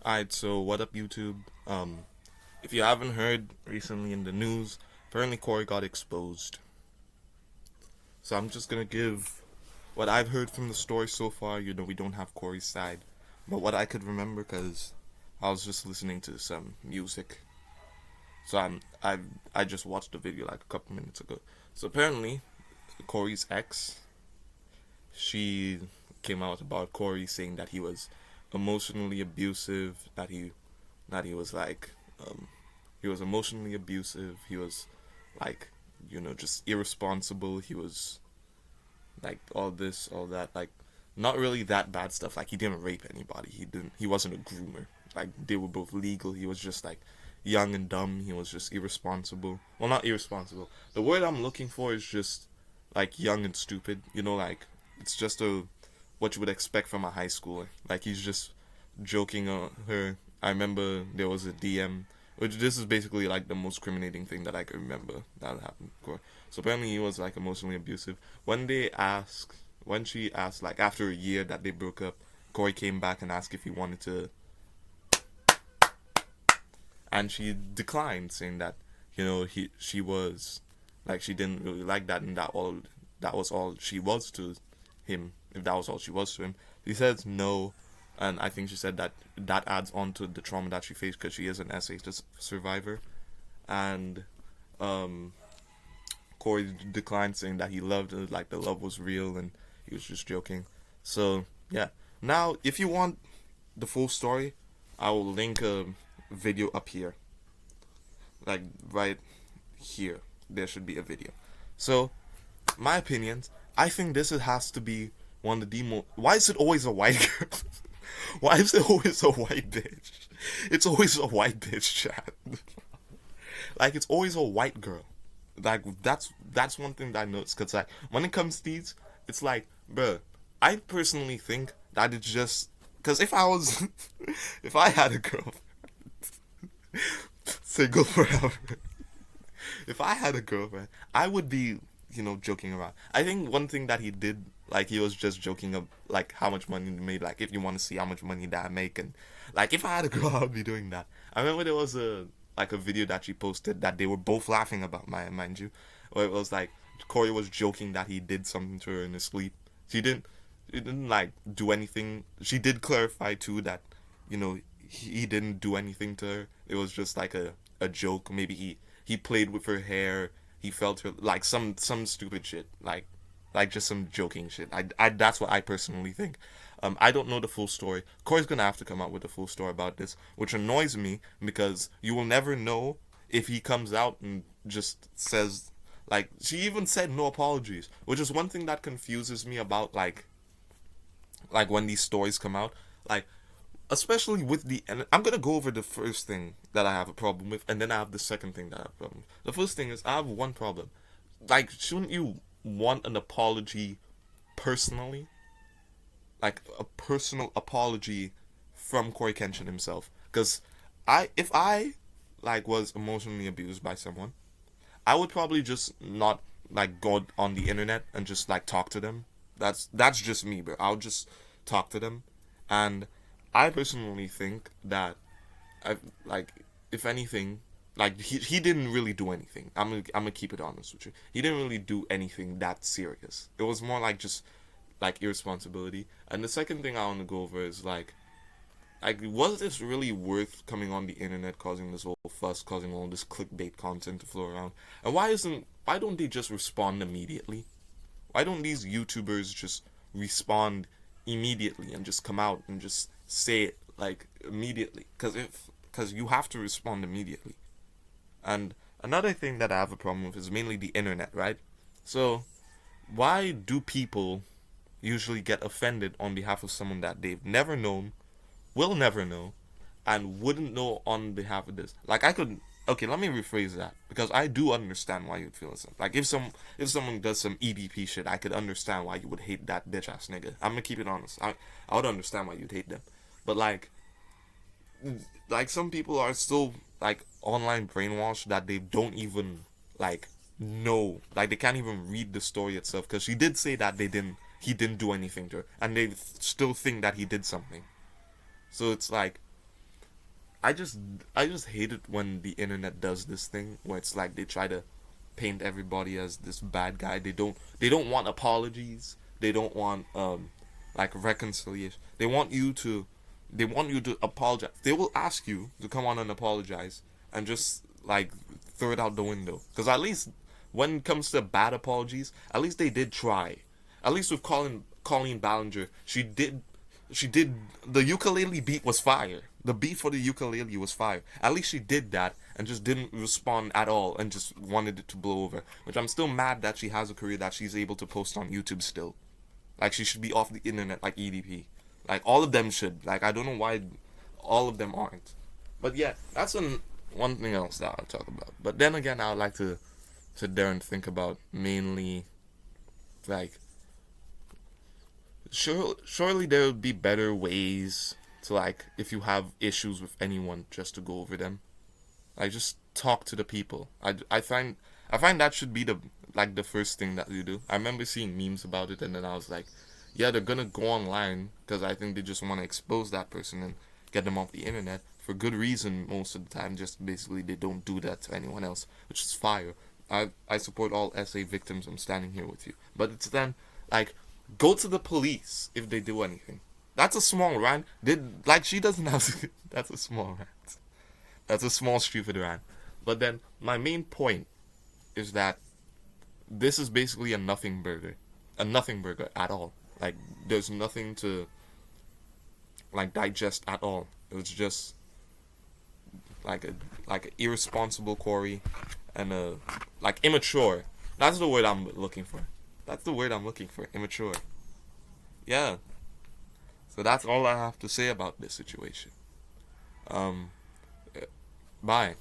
Alright, so what up, YouTube? If you haven't heard recently in the news, apparently Corey got exposed. So I'm just gonna give what I've heard from the story so far. We don't have Corey's side, but what I could remember because I was just listening to some music. So I just watched the video like a couple minutes ago. So apparently, Corey's ex, she came out about Corey saying that he was emotionally abusive, that he was like he was emotionally abusive. He was like, just irresponsible. He was like all this, all that. Like, not really that bad stuff. Like, he didn't rape anybody. He didn't. He wasn't a groomer. Like, they were both legal. He was just like young and dumb. He was just irresponsible. Well, not irresponsible. The word I'm looking for is just like young and stupid. Like it's just a what you would expect from a high schooler. Like he's just joking on her. I remember there was a DM, which this is basically like the most criminating thing that I can remember that happened. So apparently he was like emotionally abusive. When she asked, like after a year that they broke up, Corey came back and asked if he wanted to, and she declined, saying that she was like she didn't really like that, and that was all she was to him. If that was all she was to him, he says no, and I think she said that that adds on to the trauma that she faced because she is an SH survivor, and um, Corey declined, saying that he loved her, like the love was real, and he was just joking. So yeah, now if you want the full story, I will link a video up here, like right here. There should be a video. So my opinions, I think has to be one of the most. Why is it always a white girl? Why is it always a white bitch? It's always a white bitch, chat. Like it's always a white girl. Like that's one thing that I noticed. Cause like when it comes to these, it's like, bruh, I personally think that it's just because if I was, if I had a girl, single forever. If I had a girlfriend, I would be, joking around. I think one thing that he did, like, he was just joking of, like, how much money he made. Like, if you want to see how much money that I make, and like, if I had a girl, I would be doing that. I remember there was a video that she posted that they were both laughing about, mind you, where it was like Corey was joking that he did something to her in his sleep. She didn't like do anything. She did clarify too that, he didn't do anything to her. It was just like a joke. Maybe he played with her hair. He felt her like some stupid shit, like just some joking shit. I that's what I personally think. I don't know the full story. Corey's gonna have to come out with the full story about this, which annoys me because you will never know if he comes out and just says, like, she even said no apologies, which is one thing that confuses me about like when these stories come out, like especially with the, and I'm gonna go over the first thing that I have a problem with, and then I have the second thing that I have a problem with. The first thing is I have one problem. Like, shouldn't you want an apology personally? Like a personal apology from Coryxkenshin himself? Because if I like was emotionally abused by someone, I would probably just not like go on the internet and just like talk to them. That's just me, but I'll just talk to them, and I personally think that I like if anything, like he didn't really do anything. I'm gonna keep it honest with you. He didn't really do anything that serious. It was more like just like irresponsibility. And the second thing I want to go over is like was this really worth coming on the internet, causing this whole fuss, causing all this clickbait content to flow around? And why don't they just respond immediately? Why don't these YouTubers just respond immediately and just come out and just say it like immediately? Because you have to respond immediately. And another thing that I have a problem with is mainly the internet, right? So why do people usually get offended on behalf of someone that they've never known, will never know, and wouldn't know on behalf of this? Like I could, okay, let me rephrase that because I do understand why you'd feel this. Like if someone does some EDP shit, I could understand why you would hate that bitch ass nigga. I'm gonna keep it honest. I would understand why you'd hate them, but like some people are still like online brainwashed that they don't even like know, like they can't even read the story itself because she did say that he didn't do anything to her, and they still think that he did something. So it's like I just I just hate it when the internet does this thing where it's like they try to paint everybody as this bad guy. They don't want apologies. They don't want like reconciliation. They want you to apologize. They will ask you to come on and apologize and just like throw it out the window. Because at least when it comes to bad apologies, at least they did try. At least with Colleen Ballinger, she did the ukulele beat was fire. The beat for the ukulele was fire. At least she did that and just didn't respond at all and just wanted it to blow over. Which I'm still mad that she has a career that she's able to post on YouTube still. Like she should be off the internet like EDP. Like all of them should. Like I don't know why all of them aren't. But yeah, that's one thing else that I'll talk about. But then again, I would like to sit there and think about mainly like surely there would be better ways to like if you have issues with anyone just to go over them. Like just talk to the people. I find that should be the first thing that you do. I remember seeing memes about it and then I was like, yeah, they're gonna go online because I think they just want to expose that person and get them off the internet for good reason most of the time. Just basically they don't do that to anyone else, which is fire. I support all SA victims. I'm standing here with you. But it's then like go to the police if they do anything. That's a small rant. She doesn't have to, that's a small rant. That's a small stupid rant. But then my main point is that this is basically a nothing burger. A nothing burger at all. Like there's nothing to like digest at all. It was just like an irresponsible Corey and a like immature. That's the word I'm looking for. That's the word I'm looking for. Immature. Yeah. So that's all I have to say about this situation. Bye.